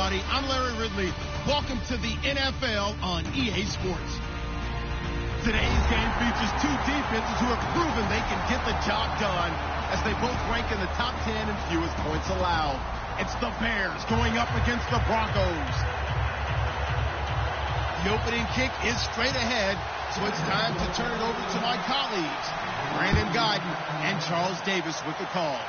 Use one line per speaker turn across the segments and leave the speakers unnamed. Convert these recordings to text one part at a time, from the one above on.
everybody. I'm Larry Ridley. Welcome to the NFL on EA Sports. Today's game features two defenses who have proven they can get the job done as they both rank in the top 10 in fewest points allowed. It's the Bears going up against the Broncos. The opening kick is straight ahead, so it's time to turn it over to my colleagues, Brandon Guyton and Charles Davis with the call.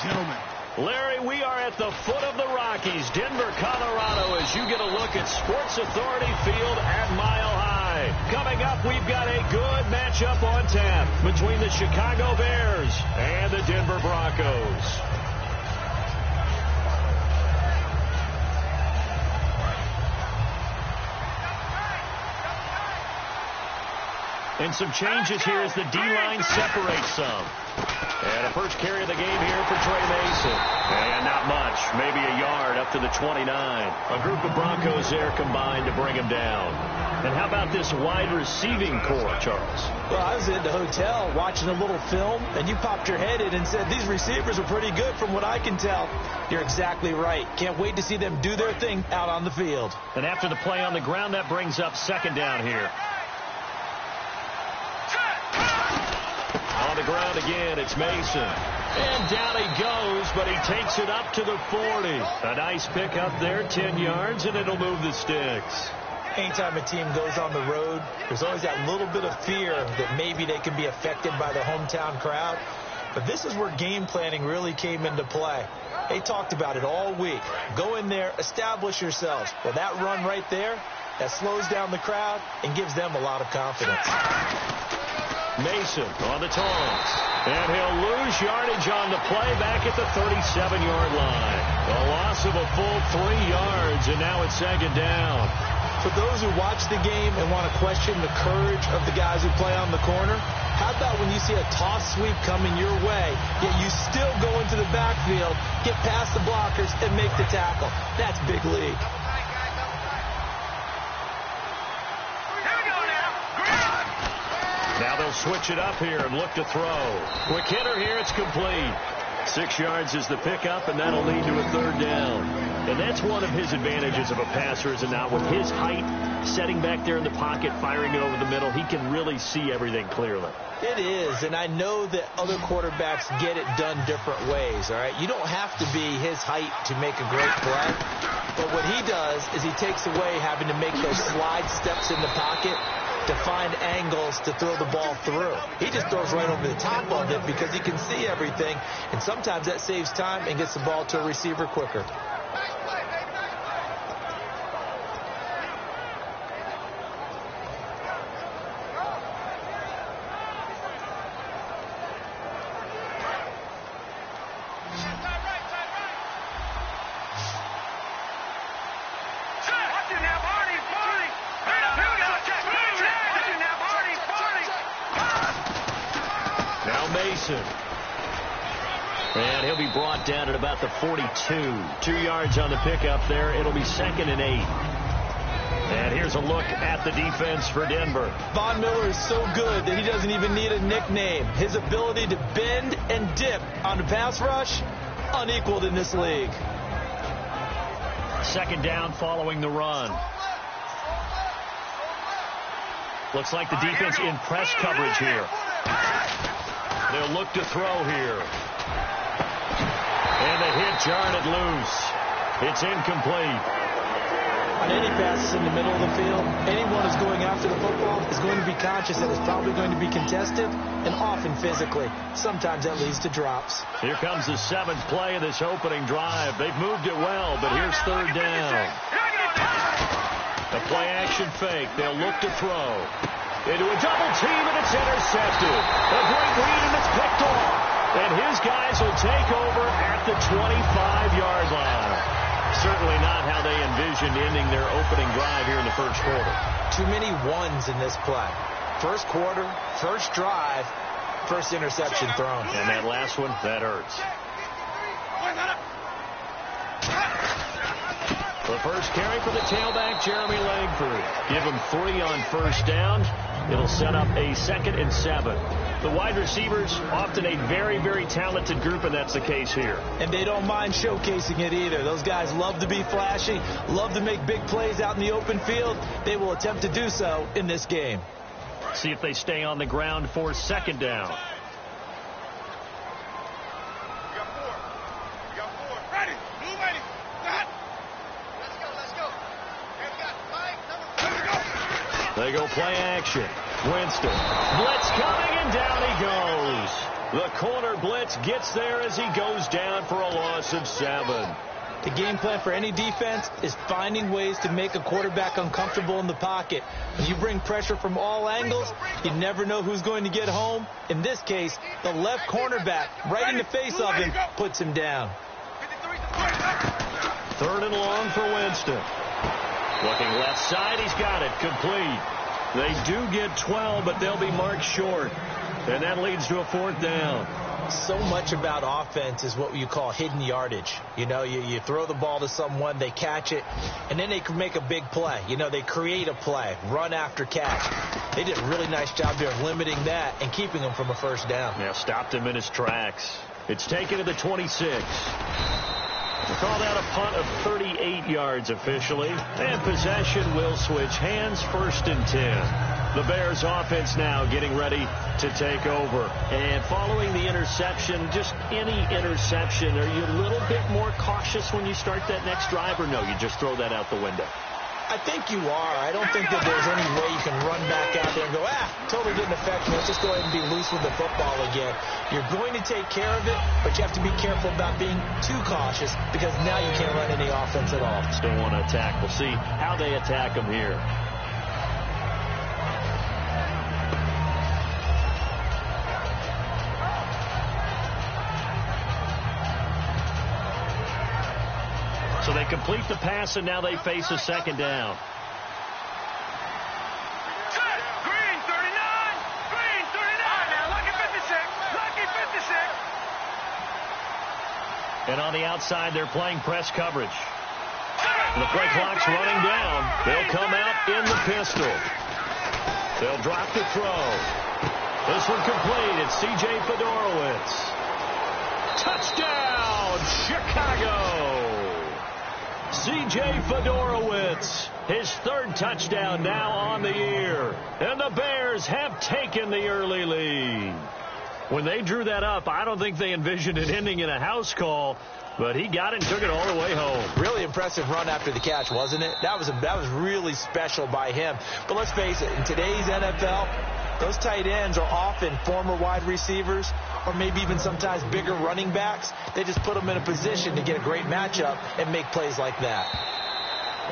Gentlemen.
Larry, we are at the foot of the Rockies, Denver, Colorado, as you get a look at Sports Authority Field at Mile High. Coming up, we've got a good matchup on tap between the Chicago Bears and the Denver Broncos. And some changes here as the D-line separates some. And a first carry of the game here for Trey Mason. And not much, maybe a yard up to the 29. A group of Broncos there combined to bring him down. And how about this wide receiving core, Charles?
Well, I was at the hotel watching a little film, and you popped your head in and said, these receivers are pretty good from what I can tell. You're exactly right. Can't wait to see them do their thing out on the field.
And after the play on the ground, that brings up second down here. On the ground again, it's Mason. And down he goes, but he takes it up to the 40. A nice pickup there, 10 yards, and it'll move the sticks.
Anytime a team goes on the road, there's always that little bit of fear that maybe they can be affected by the hometown crowd. But this is where game planning really came into play. They talked about it all week. Go in there, establish yourselves. Well, that run right there, that slows down the crowd and gives them a lot of confidence.
Mason on the toss. And he'll lose yardage on the play back at the 37-yard line. A loss of a full 3 yards, and now it's second down.
For those who watch the game and want to question the courage of the guys who play on the corner, how about when you see a toss sweep coming your way, yet you still go into the backfield, get past the blockers, and make the tackle? That's big league.
Now they'll switch it up here and look to throw. Quick hitter here, it's complete. 6 yards is the pickup, and that'll lead to a third down. And that's one of his advantages of a passer, is it not? With his height, setting back there in the pocket, firing it over the middle, he can really see everything clearly.
It is, and I know that other quarterbacks get it done different ways, all right? You don't have to be his height to make a great play. But what he does is he takes away having to make those slide steps in the pocket to find angles to throw the ball through. He just throws right over the top of it because he can see everything, and sometimes that saves time and gets the ball to a receiver quicker.
And he'll be brought down at about the 42. 2 yards on the pickup there. It'll be 2nd and 8. And here's a look at the defense for Denver.
Von Miller is so good that he doesn't even need a nickname. His ability to bend and dip on the pass rush, unequaled in this league.
Second down following the run. Looks like the defense in press coverage here. They'll look to throw here. And the hit jarred it loose. It's incomplete.
On any passes in the middle of the field, anyone who's going after the football is going to be conscious that it's probably going to be contested and often physically. Sometimes that leads to drops.
Here comes the 7th play of this opening drive. They've moved it well, but here's third down. The play action fake. They'll look to throw. Into a double team, and it's intercepted. A great read, and it's picked off. And his guys will take over at the 25-yard line. Certainly not how they envisioned ending their opening drive here in the first quarter.
Too many ones in this play. First quarter, first drive, first interception thrown.
And that last one, that hurts. The first carry for the tailback, Jeremy Langford. Give him 3 on first down. It'll set up a 2nd and 7. The wide receivers, often a very, very talented group, and that's the case here.
And they don't mind showcasing it either. Those guys love to be flashy, love to make big plays out in the open field. They will attempt to do so in this game.
See if they stay on the ground for 2nd down. They go play action. Winston. Blitz coming, and down he goes. The corner blitz gets there as he goes down for a loss of 7.
The game plan for any defense is finding ways to make a quarterback uncomfortable in the pocket. When you bring pressure from all angles, you never know who's going to get home. In this case, the left cornerback, right in the face of him, puts him down.
3rd and long for Winston. Looking left side, he's got it. Complete. They do get 12, but they'll be marked short. And that leads to a 4th down.
So much about offense is what you call hidden yardage. You know, you throw the ball to someone, they catch it, and then they can make a big play. You know, they create a play, run after catch. They did a really nice job there of limiting that and keeping him from a 1st down.
Yeah, stopped him in his tracks. It's taken to the 26. We'll call that a punt of 38 yards officially. And possession will switch hands, 1st and 10. The Bears offense now getting ready to take over. And following the interception, just any interception, are you a little bit more cautious when you start that next drive, or no, you just throw that out the window?
I think you are. I don't think that there's any way you can run back out there and go, totally didn't affect me. Let's just go ahead and be loose with the football again. You're going to take care of it, but you have to be careful about being too cautious because now you can't run any offense at all.
Still want to attack. We'll see how they attack them here. So they complete the pass, and now they face a 2nd down.
Green 39! Green 39! Now lucky 56! Lucky 56!
And on the outside, they're playing press coverage. The play clock's running down. They'll come out in the pistol. They'll drop the throw. This one complete. It's C.J. Fedorowicz. Touchdown, Chicago! C.J. Fedorowicz, his 3rd touchdown now on the year. And the Bears have taken the early lead. When they drew that up, I don't think they envisioned it ending in a house call, but he got it and took it all the way home.
Really impressive run after the catch, wasn't it? That was really special by him. But let's face it, in today's NFL, those tight ends are often former wide receivers or maybe even sometimes bigger running backs. They just put them in a position to get a great matchup and make plays like that.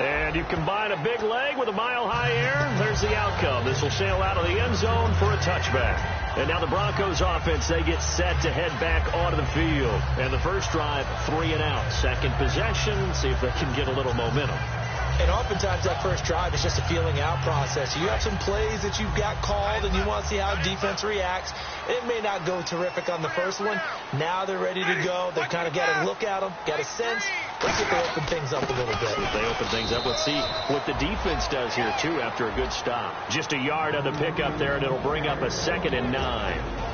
And you combine a big leg with a mile-high air, there's the outcome. This will sail out of the end zone for a touchback. And now the Broncos offense, they get set to head back onto the field. And the first drive, 3 and out. 2nd possession, see if they can get a little momentum.
And oftentimes that first drive is just a feeling out process. You have some plays that you've got called and you want to see how defense reacts. It may not go terrific on the first one. Now they're ready to go. They've kind of got to look at them, got a sense. Let's see if they open things up a little bit.
If they open things up, let's see what the defense does here, too, after a good stop. Just a yard on the pickup there, and it'll bring up a 2nd and 9.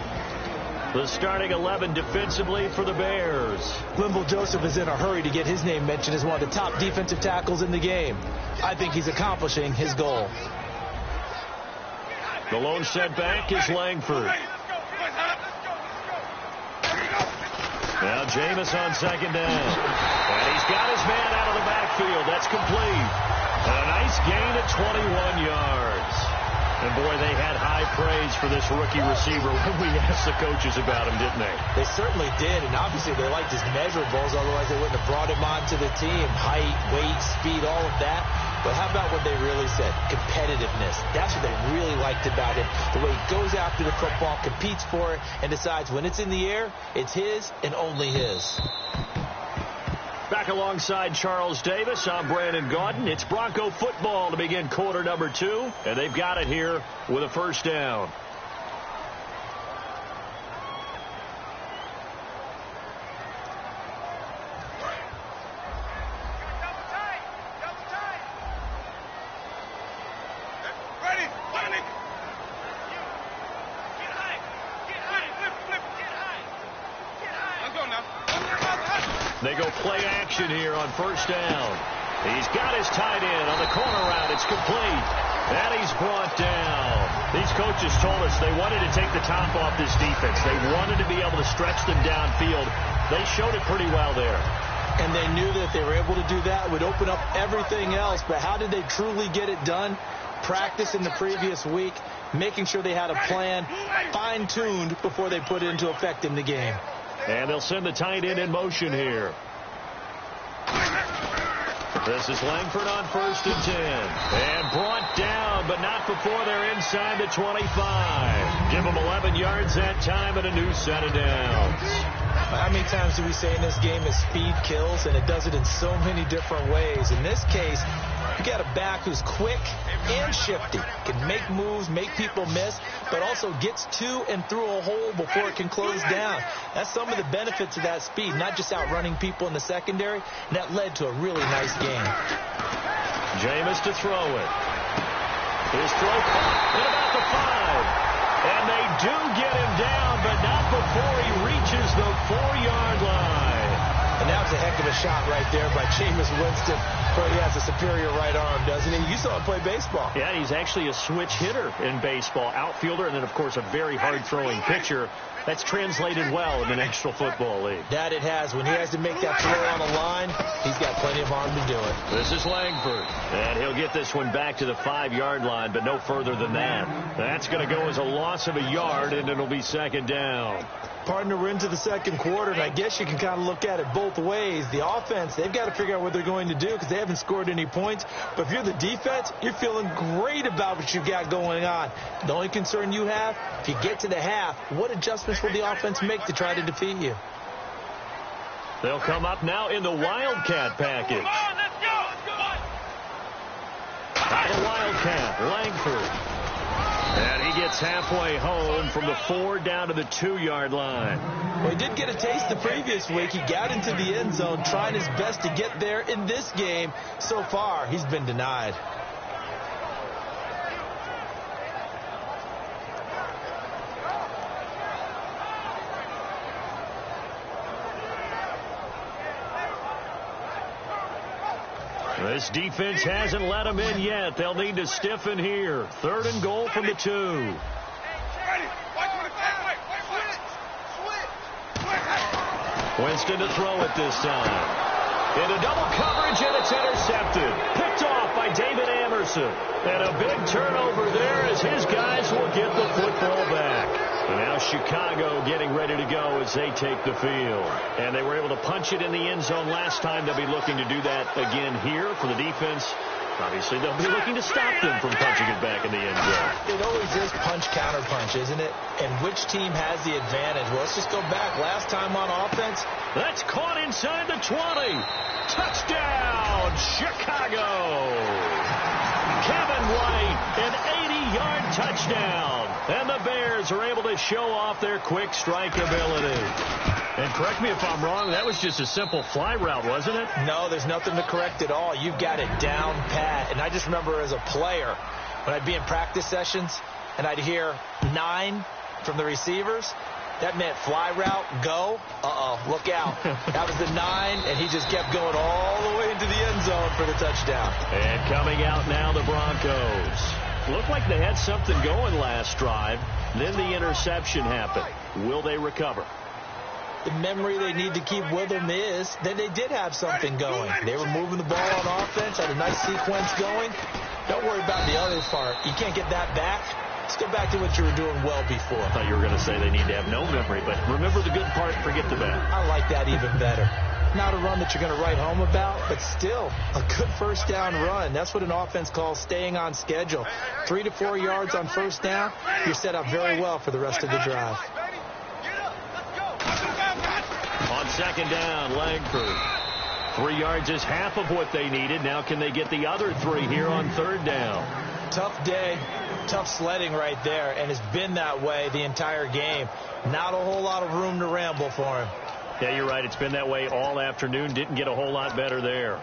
The starting 11 defensively for the Bears.
Linval Joseph is in a hurry to get his name mentioned as one of the top defensive tackles in the game. I think he's accomplishing his goal.
The lone setback is Langford. Now Jameis on 2nd down. And he's got his man out of the backfield. That's complete. And a nice gain at 21 yards. And, boy, they had high praise for this rookie receiver when we asked the coaches about him, didn't they?
They certainly did, and obviously they liked his measurables, otherwise they wouldn't have brought him onto the team. Height, weight, speed, all of that. But how about what they really said? Competitiveness. That's what they really liked about him. The way he goes after the football, competes for it, and decides when it's in the air, it's his and only his.
Back alongside Charles Davis, I'm Brandon Gaudin. It's Bronco football to begin quarter number 2, and they've got it here with a first down. They go play action here on first down. He's got his tight end on the corner route. It's complete. And he's brought down. These coaches told us they wanted to take the top off this defense. They wanted to be able to stretch them downfield. They showed it pretty well there.
And they knew that if they were able to do that, it would open up everything else. But how did they truly get it done? Practice in the previous week, making sure they had a plan fine-tuned before they put it into effect in the game.
And they'll send the tight end in motion here. This is Langford on 1st and 10. And brought down, but not before they're inside the 25. Give them 11 yards that time and a new set of downs.
How many times do we say in this game that speed kills, and it does it in so many different ways? In this case, you got a back who's quick and shifty, can make moves, make people miss, but also gets to and through a hole before it can close down. That's some of the benefits of that speed, not just outrunning people in the secondary, and that led to a really nice game.
Jameis to throw it. His throw caught at about the 5. And they do get him down, but not before he reaches the 4-yard line.
And that was a heck of a shot right there by Jameis Winston. But he has a superior right arm, doesn't he? You saw him play baseball.
Yeah, he's actually a switch hitter in baseball. Outfielder, and then, of course, a very hard-throwing pitcher. That's translated well in the National Football League.
That it has. When he has to make that throw on the line, he's got plenty of arm to do it.
This is Langford. And he'll get this one back to the 5-yard line, but no further than that. That's going to go as a loss of a yard, and it'll be 2nd down.
Partner, we're into the 2nd quarter, and I guess you can kind of look at it both ways. The offense, they've got to figure out what they're going to do because they haven't scored any points. But if you're the defense, you're feeling great about what you've got going on. The only concern you have, if you get to the half, what adjustments will the offense make to try to defeat you?
They'll come up now in the Wildcat package.
Come on, let's go.
By the Wildcat, Langford. And he gets halfway home from the 4 down to the 2-yard line.
Well, he did get a taste the previous week. He got into the end zone trying his best to get there in this game. So far, he's been denied.
This defense hasn't let them in yet. They'll need to stiffen here. 3rd and goal from the 2. Winston to throw it this time. Into double coverage, and it's intercepted. Picked off by David Amerson. And a big turnover there as his guys will get the football back. And now Chicago getting ready to go as they take the field. And they were able to punch it in the end zone last time. They'll be looking to do that again here for the defense. Obviously, they'll be looking to stop them from punching it back in the end zone.
It always is punch-counter-punch, isn't it? And which team has the advantage? Well, let's just go back. Last time on offense.
That's caught inside the 20. Touchdown, Chicago. Kevin White, an 80-yard touchdown. And the Bears are able to show off their quick strike ability. And correct me if I'm wrong, that was just a simple fly route, wasn't it?
No, there's nothing to correct at all. You've got it down pat. And I just remember as a player, when I'd be in practice sessions, and I'd hear 9 from the receivers, that meant fly route, go, look out. That was the 9, and he just kept going all the way into the end zone for the touchdown.
And coming out now, the Broncos. Looked like they had something going last drive. Then the interception happened. Will they recover?
The memory they need to keep with them is that they did have something going. They were moving the ball on offense, had a nice sequence going. Don't worry about the other part. You can't get that back. Let's go back to what you were doing well before.
I thought you were going to say they need to have no memory, but remember the good part, forget the bad.
I like that even better. Not a run that you're going to write home about, but still a good first down run. That's what an offense calls staying on schedule. 3 to 4 yards on first down, you're set up very well for the rest of the drive.
On second down, Langford. 3 yards is half of what they needed. Now can they get the other 3 here on third down?
Tough day, tough sledding right there, and it's been that way the entire game. Not a whole lot of room to ramble for him.
Yeah, you're right. It's been that way all afternoon. Didn't get a whole lot better there.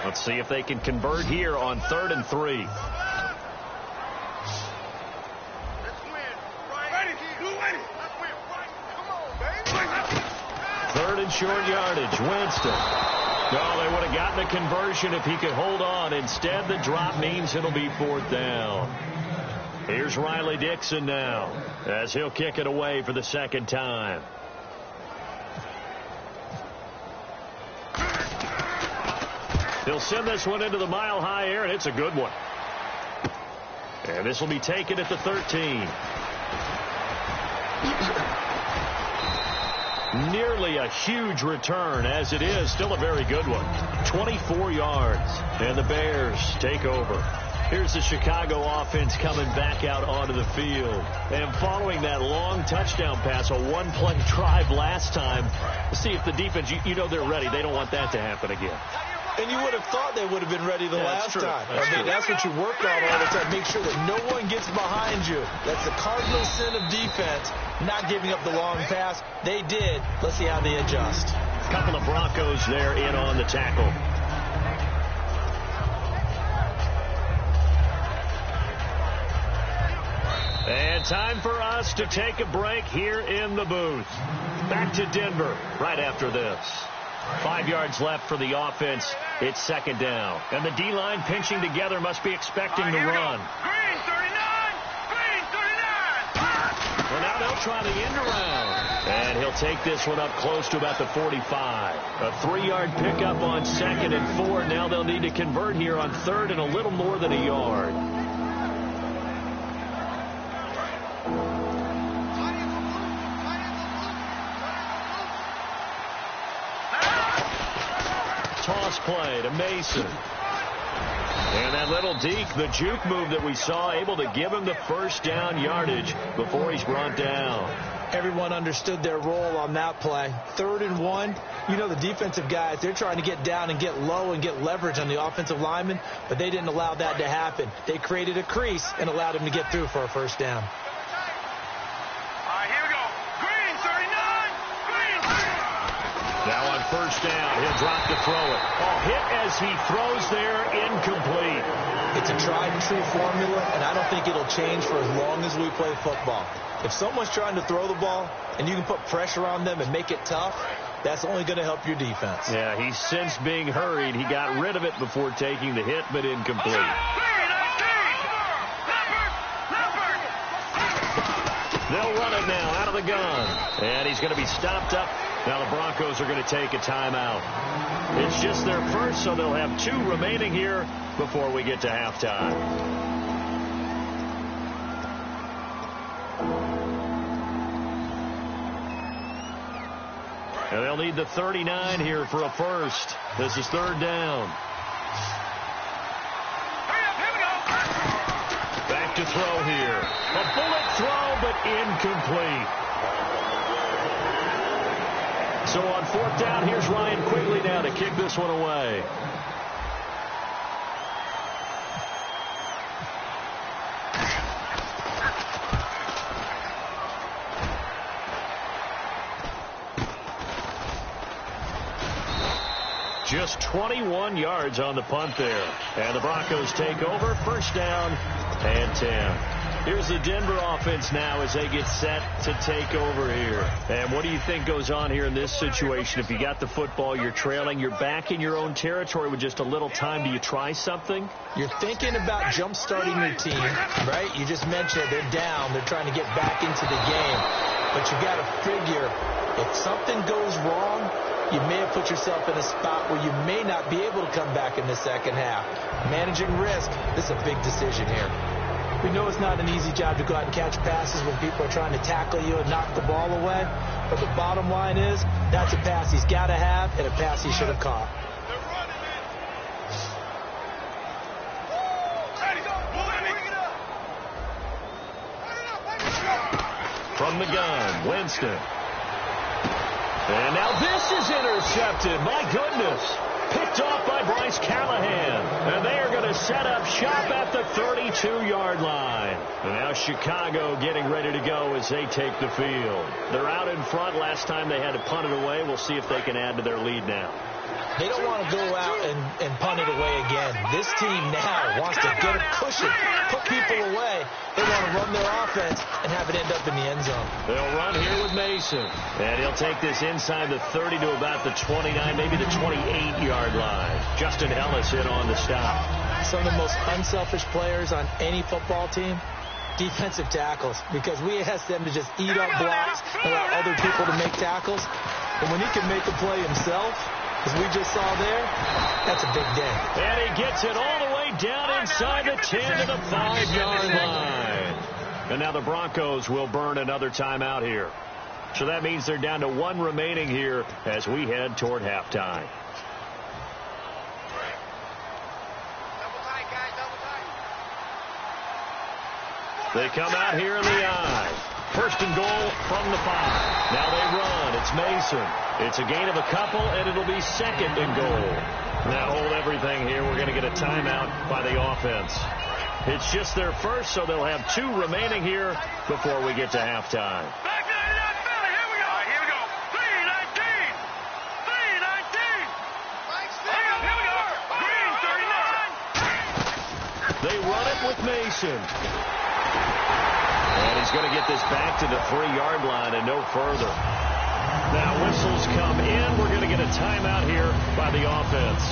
Let's see if they can convert here on 3rd and 3. in short yardage. Winston. No, they would have gotten a conversion if he could hold on. Instead, the drop means it'll be 4th down. Here's Riley Dixon now as he'll kick it away for the 2nd time. He'll send this one into the mile-high air, and it's a good one. And this will be taken at the 13. Nearly a huge return, as it is still a very good one. 24 yards, and the Bears take over. Here's the Chicago offense coming back out onto the field. And following that long touchdown pass, a one-play drive last time, see if the defense, you know they're ready. They don't want that to happen again.
And you would have thought they would have been ready the last time. That's what you work on all the time. Make sure that no one gets behind you. That's the cardinal sin of defense, not giving up the long pass. They did. Let's see how they adjust.
A couple of Broncos there in on the tackle. And time for us to take a break here in the booth. Back to Denver right after this. 5 yards left for the offense. It's 2nd down. And the D-line pinching together must be expecting the run.
Green 39! Green 39!
Well, now they'll try the end around. And he'll take this one up close to about the 45. A 3-yard pickup on 2nd and 4. Now they'll need to convert here on 3rd and a little more than a yard. Toss play to Mason. And that little deke, the juke move that we saw, able to give him the 1st down yardage before he's brought down.
Everyone understood their role on that play. 3rd and 1. You know the defensive guys, they're trying to get down and get low and get leverage on the offensive lineman, but they didn't allow that to happen. They created a crease and allowed him to get through for a 1st down.
Now on 1st down, he'll drop to throw it. Oh, hit as he throws there, incomplete.
It's a tried-and-true formula, and I don't think it'll change for as long as we play football. If someone's trying to throw the ball and you can put pressure on them and make it tough, that's only going to help your defense.
Yeah, he's since being hurried. He got rid of it before taking the hit, but incomplete. They'll run it now out of the gun. And he's going to be stopped up. Now the Broncos are going to take a timeout. It's just their first, so they'll have 2 remaining here before we get to halftime. And they'll need the 39 here for a 1st. This is 3rd down. Back to throw here. A bullet throw, but incomplete. So on 4th down, here's Ryan Quigley now to kick this one away. Just 21 yards on the punt there. And the Broncos take over. 1st down and 10. Here's the Denver offense now as they get set to take over here. And what do you think goes on here in this situation? If you got the football, you're trailing, you're back in your own territory with just a little time. Do you try something?
You're thinking about jump-starting your team, right? You just mentioned they're down. They're trying to get back into the game. But you got to figure if something goes wrong, you may have put yourself in a spot where you may not be able to come back in the 2nd half. Managing risk, this is a big decision here. We know it's not an easy job to go out and catch passes when people are trying to tackle you and knock the ball away. But the bottom line is, that's a pass he's got to have and a pass he should have caught.
From the gun, Winston. And now this is intercepted. My goodness. Picked off by Bryce Callahan. And they are going to set up shop at the 32-yard line. And now Chicago getting ready to go as they take the field. They're out in front. Last time they had to punt it away. We'll see if they can add to their lead now.
They don't want to go out and punt it away again. This team now wants to get a cushion, put people away. They want to run their offense and have it end up in the end zone.
They'll run here with Mason. And he'll take this inside the 30 to about the 29, maybe the 28-yard line. Justin Ellis hit on the stop.
Some of the most unselfish players on any football team, defensive tackles, because we ask them to just eat up blocks and allow other people to make tackles. And when he can make a play himself, as we just saw there, that's a big day.
And he gets it all the way down inside the 10 to the 5-yard line. And now the Broncos will burn another timeout here. So that means they're down to 1 remaining here as we head toward halftime. They come out here in the I. First and goal from the 5. Now they run. It's Mason. It's a gain of a couple, and it'll be second and goal. Now hold everything here. We're going to get a timeout by the offense. It's just their first, so they'll have 2 remaining here before we get to halftime.
Back 99 Philly. Here we go. All right, here we go. 319. 319. Here we go. Green 39.
They run it with Mason. And he's going to get this back to the 3-yard line and no further. Now whistles come in. We're going to get a timeout here by the offense.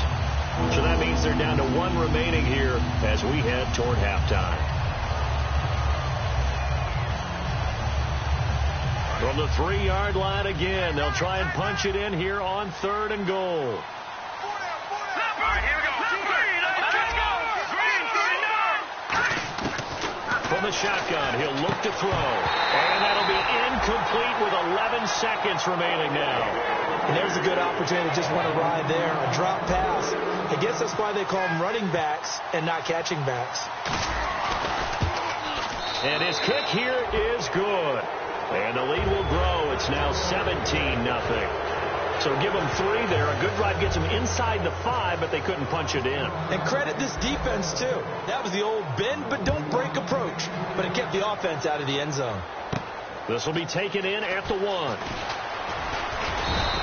So that means they're down to 1 remaining here as we head toward halftime. From the 3-yard line again, they'll try and punch it in here on 3rd and goal.
All right, here we go. Let's go. Green 39.
From the shotgun, he'll look to throw. And that'll be incomplete with 11 seconds remaining now.
And there's a good opportunity to just want to ride there. A drop pass. I guess that's why they call them running backs and not catching backs.
And his kick here is good. And the lead will grow. It's now 17-0. So give them 3 there. A good drive gets them inside the 5, but they couldn't punch it in.
And credit this defense, too. That was the old bend but don't break approach. But it kept the offense out of the end zone.
This will be taken in at the 1.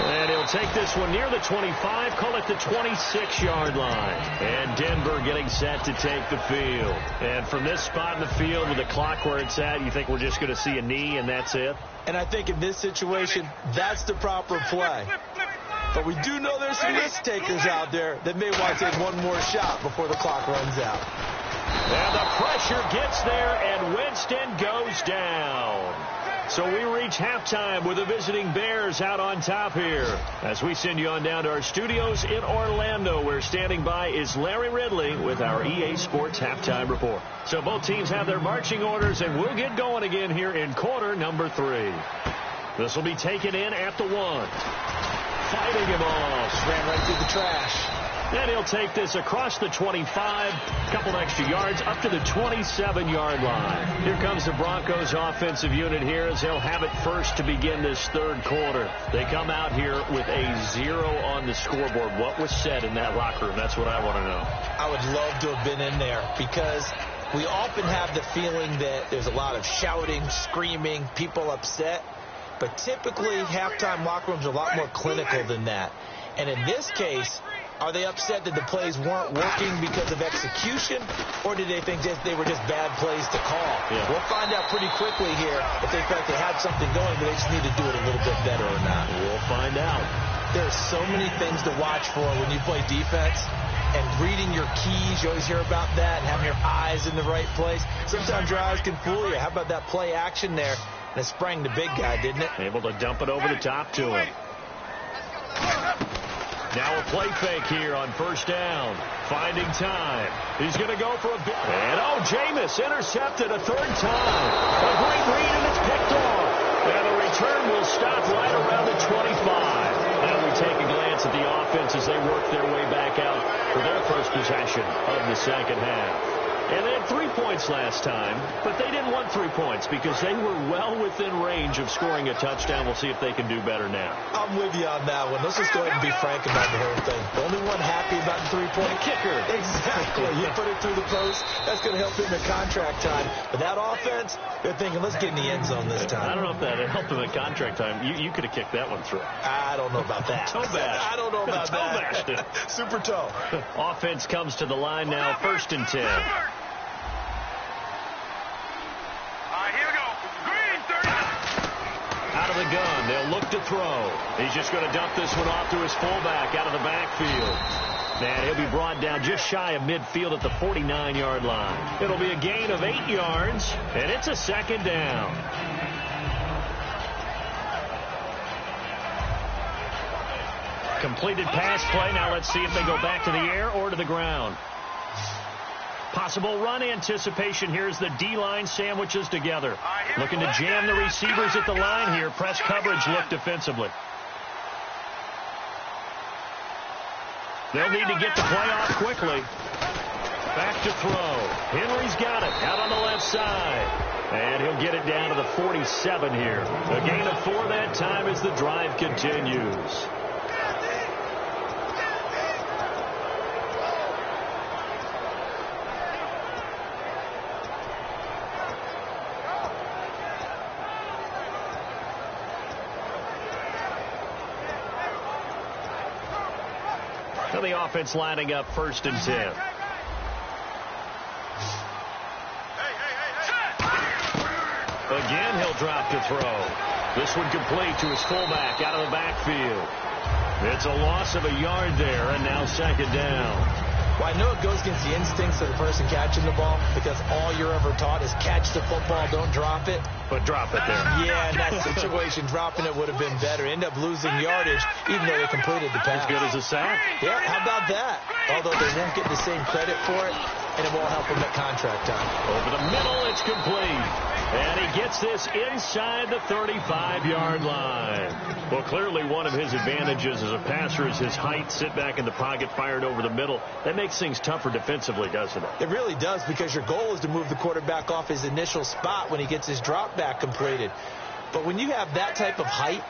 And he'll take this one near the 25, call it the 26-yard line. And Denver getting set to take the field. And from this spot in the field with the clock where it's at, you think we're just going to see a knee and that's it?
And I think in this situation, that's the proper play. But we do know there's some risk takers out there that may want to take one more shot before the clock runs out.
And the pressure gets there, and Winston goes down. So we reach halftime with the visiting Bears out on top here. As we send you on down to our studios in Orlando, where standing by is Larry Ridley with our EA Sports Halftime Report. So both teams have their marching orders, and we'll get going again here in quarter number 3. This will be taken in at the 1. Fighting him off.
Ran right through the trash.
And he'll take this across the 25, couple extra yards, up to the 27-yard line. Here comes the Broncos offensive unit here as they'll have it first to begin this 3rd quarter. They come out here with a 0 on the scoreboard. What was said in that locker room? That's what I want to know.
I would love to have been in there because we often have the feeling that there's a lot of shouting, screaming, people upset. But typically, halftime locker rooms are a lot more clinical than that. And in this case, are they upset that the plays weren't working because of execution, or did they think that they were just bad plays to call?
Yeah.
We'll find out pretty quickly here if they felt they had something going, but they just need to do it a little bit better or not.
We'll find out.
There's so many things to watch for when you play defense, and reading your keys, you always hear about that, and having your eyes in the right place. Sometimes your eyes can fool you. How about that play action there? And it sprang the big guy, didn't it?
Able to dump it over the top to him. Now a play fake here on 1st down. Finding time. He's going to go for a bit. And Jameis intercepted a 3rd time. A great read, and it's picked off. And the return will stop right around the 25. Now we take a glance at the offense as they work their way back out for their first possession of the 2nd half. And they had 3 points last time, but they didn't want 3 points because they were well within range of scoring a touchdown. We'll see if they can do better now.
I'm with you on that one. Let's just go ahead and be frank about the whole thing. The only one happy about the 3-point
kicker.
Exactly. You put it through the post. That's going to help him in contract time. But that offense, they're thinking, let's get in the end zone this time.
I don't know if that helped him in contract time. You could have kicked that one through.
I don't know about that.
Toe bash.
I don't know about
toe
that.
bashed it.
Super toe.
Offense comes to the line now, 1st and 10. Out of the gun, they'll look to throw. He's just going to dump this one off to his fullback out of the backfield. And he'll be brought down just shy of midfield at the 49-yard line. It'll be a gain of 8 yards, and it's a 2nd down. Completed pass play. Now let's see if they go back to the air or to the ground. Possible run anticipation. Here's the D-line sandwiches together. Looking to jam the receivers at the line here. Press coverage look defensively. They'll need to get the play off quickly. Back to throw. Henry's got it out on the left side. And he'll get it down to the 47 here. A gain of 4 that time as the drive continues. So the offense lining up 1st and 10. Again, he'll drop to throw. This one complete to his fullback out of the backfield. It's a loss of a yard there, and now 2nd down.
Well, I know it goes against the instincts of the person catching the ball because all you're ever taught is catch the football, don't drop it.
But drop it there.
Yeah, in that situation, dropping it would have been better. End up losing yardage, even though they completed the pass.
As good as a sack.
Yeah, how about that? Although they won't get the same credit for it, and it won't help them at contract time.
Over the middle, it's complete. And he gets this inside the 35-yard line. Well, clearly one of his advantages as a passer is his height. Sit back in the pocket, fired over the middle. That makes things tougher defensively, doesn't it?
It really does, because your goal is to move the quarterback off his initial spot when he gets his drop back completed. But when you have that type of height,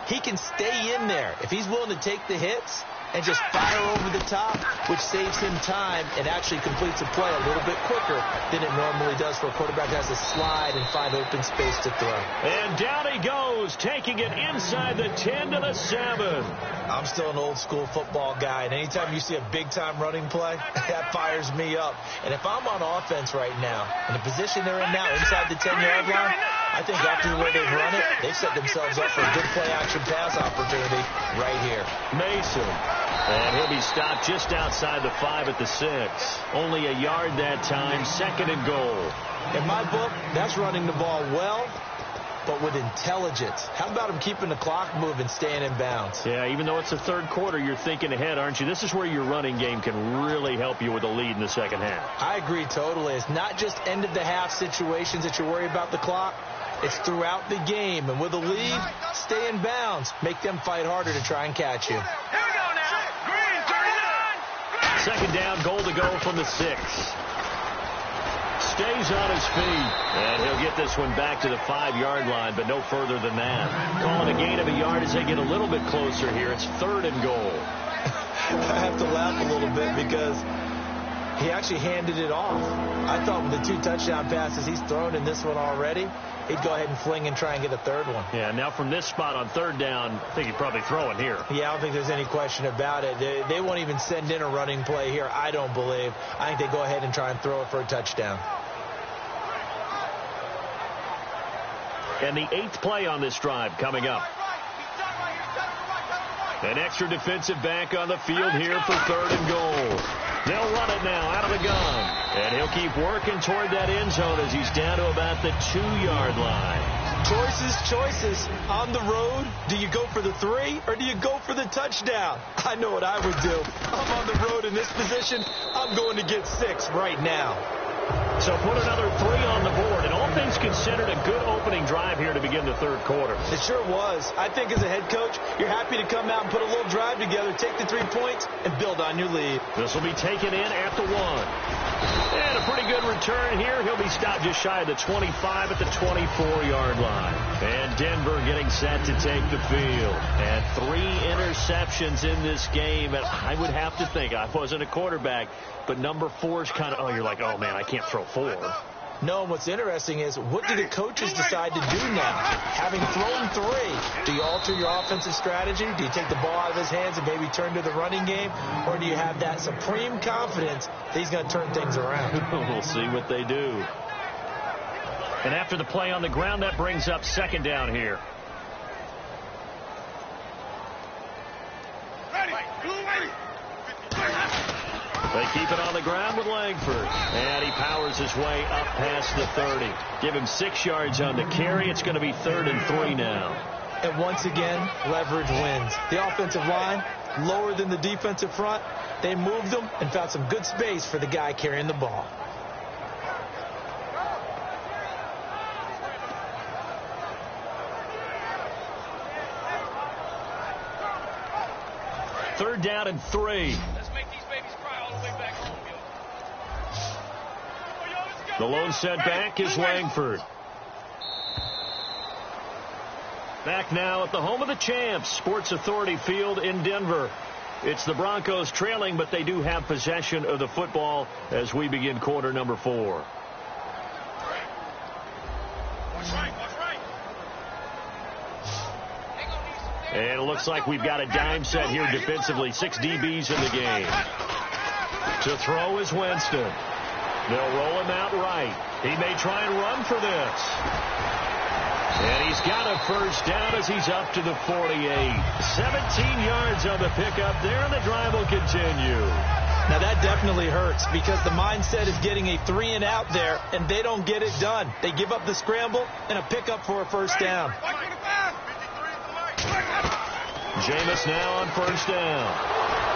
he can stay in there. If he's willing to take the hits and just fire over the top, which saves him time and actually completes a play a little bit quicker than it normally does for a quarterback that has to slide and find open space to throw.
And down he goes, taking it inside the 10 to the 7.
I'm still an old school football guy, and anytime you see a big-time running play, that fires me up. And if I'm on offense right now, in the position they're in now, inside the 10-yard line, I think after the way they've run it, they've set themselves up for a good play-action pass opportunity right here.
Mason. And he'll be stopped just outside the 5 at the 6. Only a yard that time, 2nd and goal.
In my book, that's running the ball well, but with intelligence. How about him keeping the clock moving, staying in bounds?
Yeah, even though it's the 3rd quarter, you're thinking ahead, aren't you? This is where your running game can really help you with a lead in the 2nd half.
I agree totally. It's not just end-of-the-half situations that you worry about the clock. It's throughout the game. And with a lead, stay in bounds. Make them fight harder to try and catch you.
Here we go now. Green, 39.
2nd down, goal to go from the 6. Stays on his feet. And he'll get this one back to the 5-yard line, but no further than that. Calling a gain of a yard as they get a little bit closer here. It's 3rd and goal.
I have to laugh a little bit because he actually handed it off. I thought with the 2 touchdown passes he's thrown in this one already, he'd go ahead and fling and try and get a 3rd one.
Yeah, now from this spot on 3rd down, I think he'd probably throw it here.
Yeah, I don't think there's any question about it. They won't even send in a running play here, I don't believe. I think they go ahead and try and throw it for a touchdown.
And the 8th play on this drive coming up. An extra defensive back on the field here for 3rd and goal. They'll run it now out of the gun. And he'll keep working toward that end zone as he's down to about the 2-yard line.
Choices. On the road, do you go for the 3 or do you go for the touchdown? I know what I would do. I'm on the road in this position. I'm going to get 6 right now.
So put another 3 on the board. And all things considered, a good opening drive here to begin the third quarter.
It sure was. I think as a head coach, you're happy to come out and put a little drive together, take the 3 points, and build on your lead.
This will be taken in at the 1. And a pretty good return here. He'll be stopped just shy of the 25 at the 24-yard line. And Denver getting set to take the field. And 3 interceptions in this game. And I would have to think, I wasn't a quarterback, but number 4 is kind of, you're like, oh, man, I can't throw 4.
No, and what's interesting is, what do the coaches decide to do now? Having thrown 3, do you alter your offensive strategy? Do you take the ball out of his hands and maybe turn to the running game? Or do you have that supreme confidence that he's going to turn things around?
We'll see what they do. And after the play on the ground, that brings up second down here. They keep it on the ground with Langford. And he powers his way up past the 30. Give him 6 yards on the carry. It's going to be 3rd and 3 now.
And once again, leverage wins. The offensive line, lower than the defensive front. They moved them and found some good space for the guy carrying the ball.
Third down and 3. The lone setback is Langford. Back now at the home of the champs, Sports Authority Field in Denver. It's the Broncos trailing, but they do have possession of the football as we begin quarter number 4. And it looks like we've got a dime set here defensively. 6 DBs in the game. To throw is Winston. They'll roll him out right. He may try and run for this. And he's got a first down as he's up to the 48. 17 yards on the pickup there, and the drive will continue.
Now that definitely hurts because the mindset is getting a 3 and out there, and they don't get it done. They give up the scramble and a pickup for a first down.
Jameis now on first down.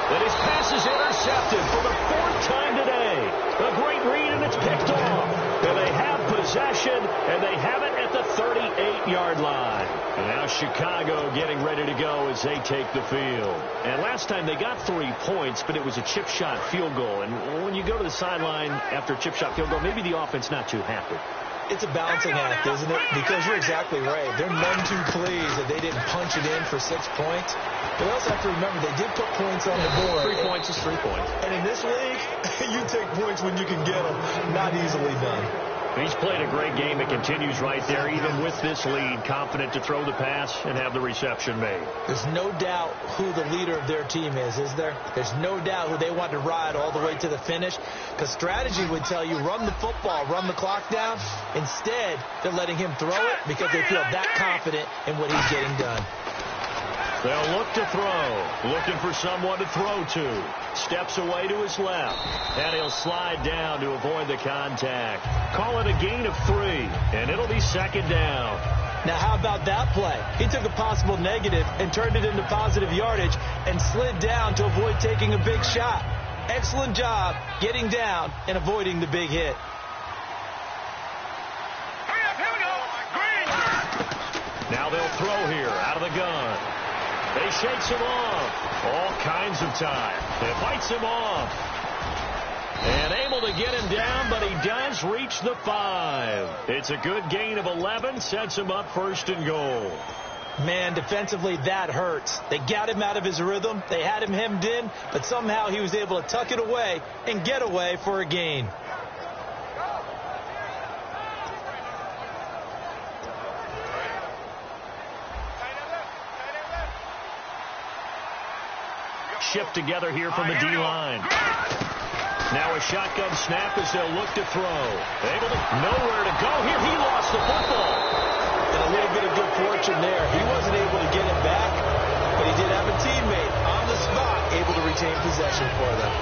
And his pass is intercepted for the 4th time today. A great read, and it's picked off. And they have possession, and they have it at the 38-yard line. And now Chicago getting ready to go as they take the field. And last time they got 3 points, but it was a chip shot field goal. And when you go to the sideline after a chip shot field goal, maybe the offense not too happy.
It's a balancing act, isn't it? Because you're exactly right. They're none too pleased that they didn't punch it in for 6 points. But we also have to remember they did put points on the board.
3 points is 3 points.
And in this league, you take points when you can get them. Not easily done.
He's played a great game. It continues right there, even with this lead, confident to throw the pass and have the reception made.
There's no doubt who the leader of their team is there? There's no doubt who they want to ride all the way to the finish, because strategy would tell you run the football, run the clock down. Instead, they're letting him throw it because they feel that confident in what he's getting done.
They'll look to throw. Looking for someone to throw to. Steps away to his left. And he'll slide down to avoid the contact. Call it a gain of 3. And it'll be second down.
Now, how about that play? He took a possible negative and turned it into positive yardage and slid down to avoid taking a big shot. Excellent job getting down and avoiding the big hit.
Now they'll throw here out of the gun. They shakes him off. All kinds of time. It fights him off. And able to get him down, but he does reach the 5. It's a good gain of 11. Sets him up 1st and goal.
Man, defensively, that hurts. They got him out of his rhythm. They had him hemmed in, but somehow he was able to tuck it away and get away for a gain.
Shift together here from the D-line. Now a shotgun snap as they'll look to throw. Able to nowhere to go here. He lost the football.
And a little bit of good fortune there. He wasn't able to get it back, but he did have a teammate on the spot able to retain possession for them.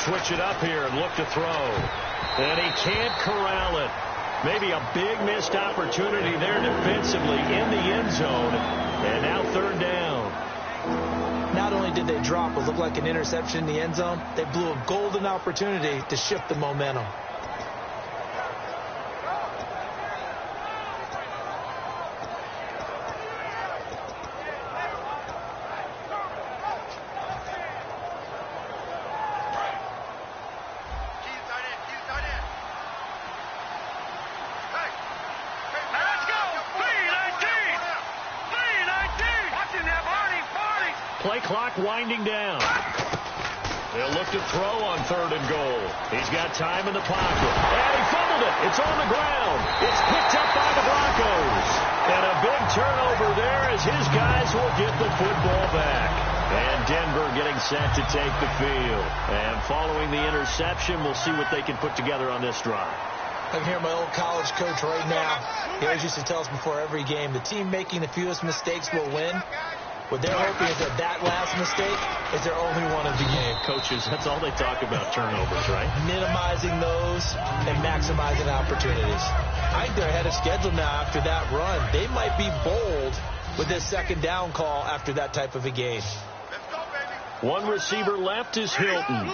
switch it up here and look to throw. And he can't corral it. Maybe a big missed opportunity there defensively in the end zone. And now third down.
Not only did they drop what looked like an interception in the end zone, they blew a golden opportunity to shift the momentum.
Play clock winding down. They'll look to throw on third and goal. He's got time in the pocket. And he fumbled it. It's on the ground. It's picked up by the Broncos. And a big turnover there as his guys will get the football back. And Denver getting set to take the field. And following the interception, we'll see what they can put together on this drive.
I can hear my old college coach right now. He always used to tell us before every game, the team making the fewest mistakes will win. What they're hoping is that last mistake is their only one of the game.
Coaches, that's all they talk about, turnovers, right?
Minimizing those and maximizing opportunities. I think they're ahead of schedule now after that run. They might be bold with this second down call after that type of a game.
One receiver left is Hilton.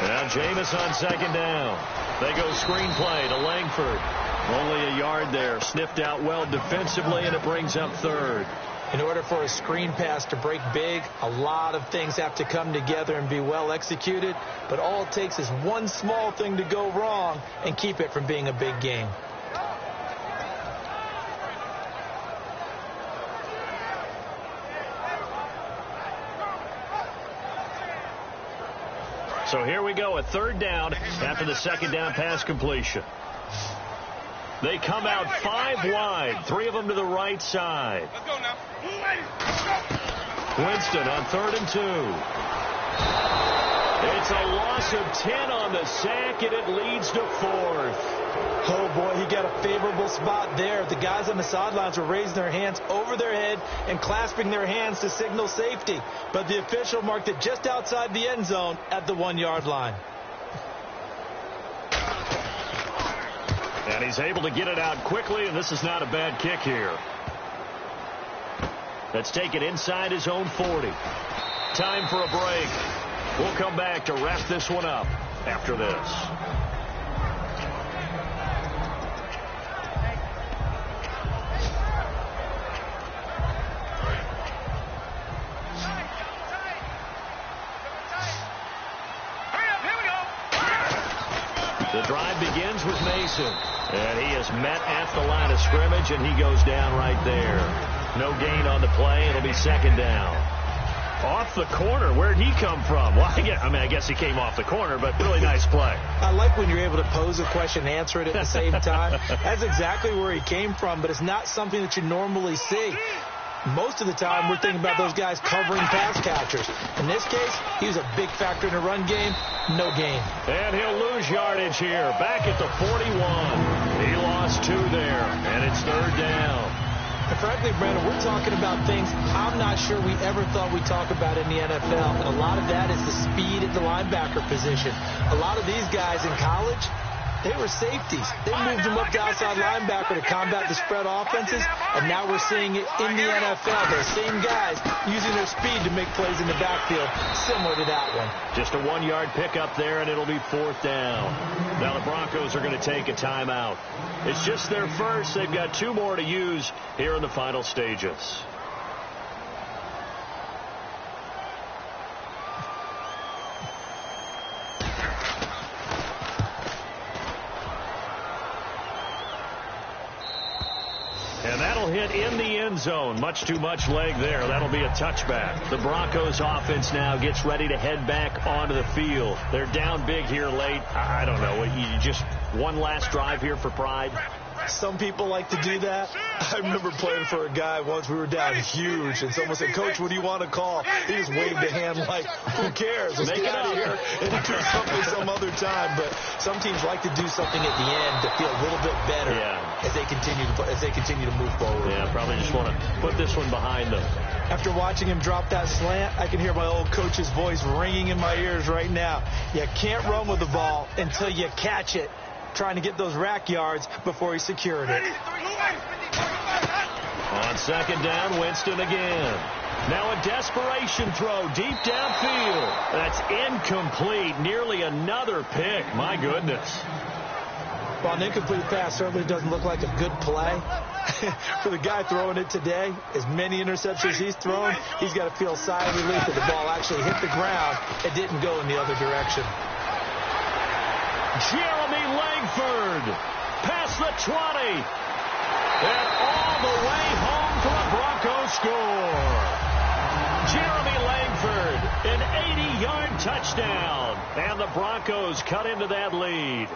Now Jameis on second down. They go screen play to Langford. Only a yard there. Sniffed out well defensively, and it brings up third.
In order for a screen pass to break big, a lot of things have to come together and be well executed. But all it takes is one small thing to go wrong and keep it from being a big game.
So here we go, a third down after the second down pass completion. They come out 5 wide, 3 of them to the right side.
Let's go now.
Winston on 3rd and 2. It's a loss of 10 on the sack, and it leads to 4th.
Oh, boy, he got a favorable spot there. The guys on the sidelines were raising their hands over their head and clasping their hands to signal safety. But the official marked it just outside the end zone at the 1-yard line.
And he's able to get it out quickly, and this is not a bad kick here. Let's take it inside his own 40. Time for a break. We'll come back to wrap this one up after this. The drive begins with Mason. And he is met at the line of scrimmage, and he goes down right there. No gain on the play. It'll be second down. Off the corner. Where'd he come from? Well, I guess he came off the corner, but really nice play.
I like when you're able to pose a question and answer it at the same time. That's exactly where he came from, but it's not something that you normally see. Most of the time, we're thinking about those guys covering pass catchers. In this case, he was a big factor in the run game. No gain.
And he'll lose yardage here. Back at the 41. He lost 2 there, and it's third down.
And frankly, Brandon, we're talking about things I'm not sure we ever thought we'd talk about in the NFL. And a lot of that is the speed at the linebacker position. A lot of these guys in college, they were safeties. They moved them up to outside linebacker to combat the spread offenses, and now we're seeing it in the NFL. Those same guys using their speed to make plays in the backfield, similar to that one.
Just a 1-yard pickup there, and it'll be 4th down. Now the Broncos are going to take a timeout. It's just their first. They've got 2 more to use here in the final stages. And that'll hit in the end zone. Much too much leg there. That'll be a touchback. The Broncos offense now gets ready to head back onto the field. They're down big here late. I don't know. You just one last drive here for pride?
Some people like to do that. I remember playing for a guy once. We were down huge, and someone said, "Coach, what do you want to call?" He just waved a hand like, "Who cares? Let's get out of here and do something some other time." But some teams like to do something at the end to feel a little bit better.
Yeah.
as they continue to move forward.
Yeah, probably just want to put this one behind them.
After watching him drop that slant, I can hear my old coach's voice ringing in my ears right now. You can't run with the ball until you catch it, trying to get those rack yards before he secured it.
On second down, Winston again. Now a desperation throw deep downfield. That's incomplete. Nearly another pick. My goodness.
Well, an incomplete pass certainly doesn't look like a good play. For the guy throwing it today, as many interceptions he's thrown, he's got to feel a sigh of relief that the ball actually hit the ground and didn't go in the other direction.
Jeremy Langford past the 20. And all the way home for a Broncos score. Jeremy Langford, an 80-yard touchdown. And the Broncos cut into that lead.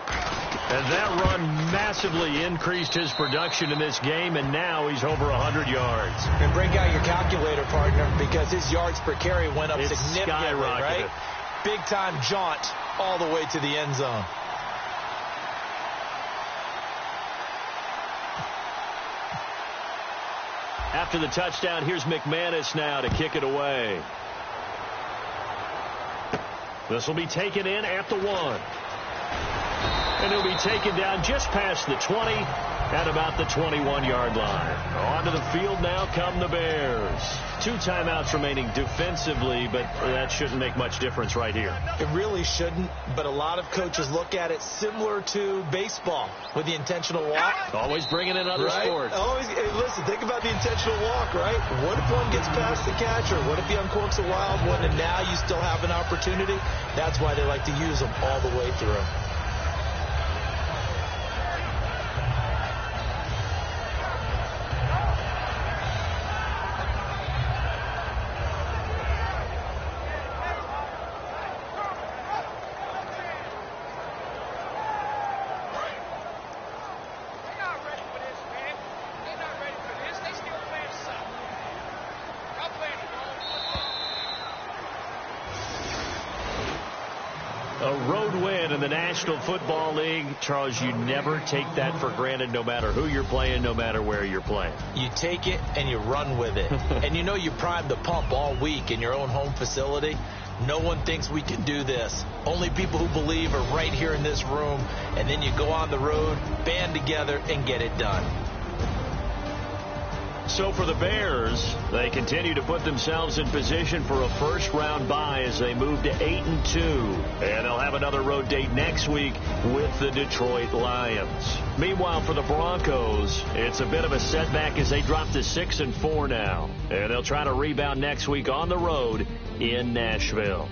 And that run massively increased his production in this game, and now he's over 100 yards.
And break out your calculator, partner, because his yards per carry went up significantly, right? Big-time jaunt all the way to the end zone.
After the touchdown, here's McManus now to kick it away. This will be taken in at the 1. And he'll be taken down just past the 20 at about the 21-yard line. Onto the field now come the Bears. 2 timeouts remaining defensively, but that shouldn't make much difference right here.
It really shouldn't, but a lot of coaches look at it similar to baseball with the intentional walk.
Always bringing in other sports.
Always, hey, listen, think about the intentional walk, right? What if one gets past the catcher? What if he uncorks a wild one and now you still have an opportunity? That's why they like to use them all the way through.
The National Football League, Charles, you never take that for granted no matter who you're playing, no matter where you're playing.
You take it and you run with it. And you know you primed the pump all week in your own home facility. No one thinks we can do this. Only people who believe are right here in this room. And then you go on the road, band together, and get it done.
So for the Bears, they continue to put themselves in position for a first-round bye as they move to 8-2. And they'll have another road date next week with the Detroit Lions. Meanwhile, for the Broncos, it's a bit of a setback as they drop to 6-4 now. And they'll try to rebound next week on the road in Nashville.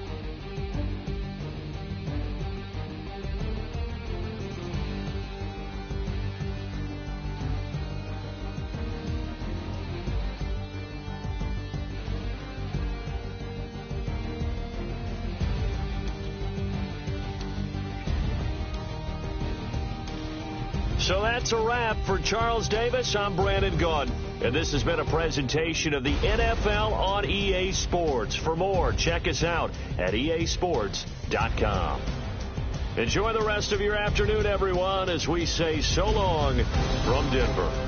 So that's a wrap. For Charles Davis, I'm Brandon Gaudin. And this has been a presentation of the NFL on EA Sports. For more, check us out at easports.com. Enjoy the rest of your afternoon, everyone, as we say so long from Denver.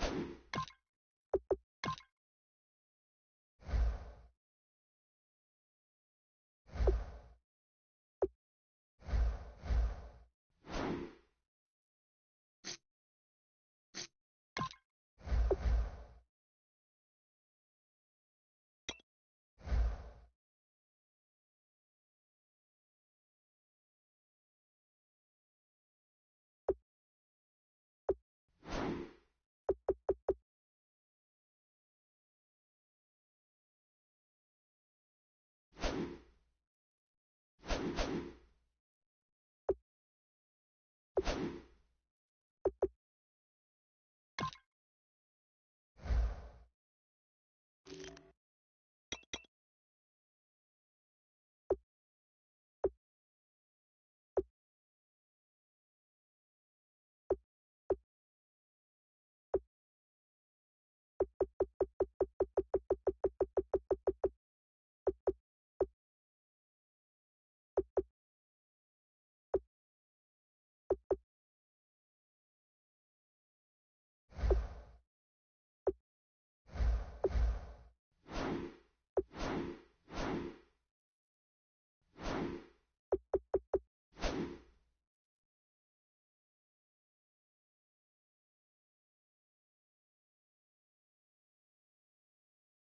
Sports.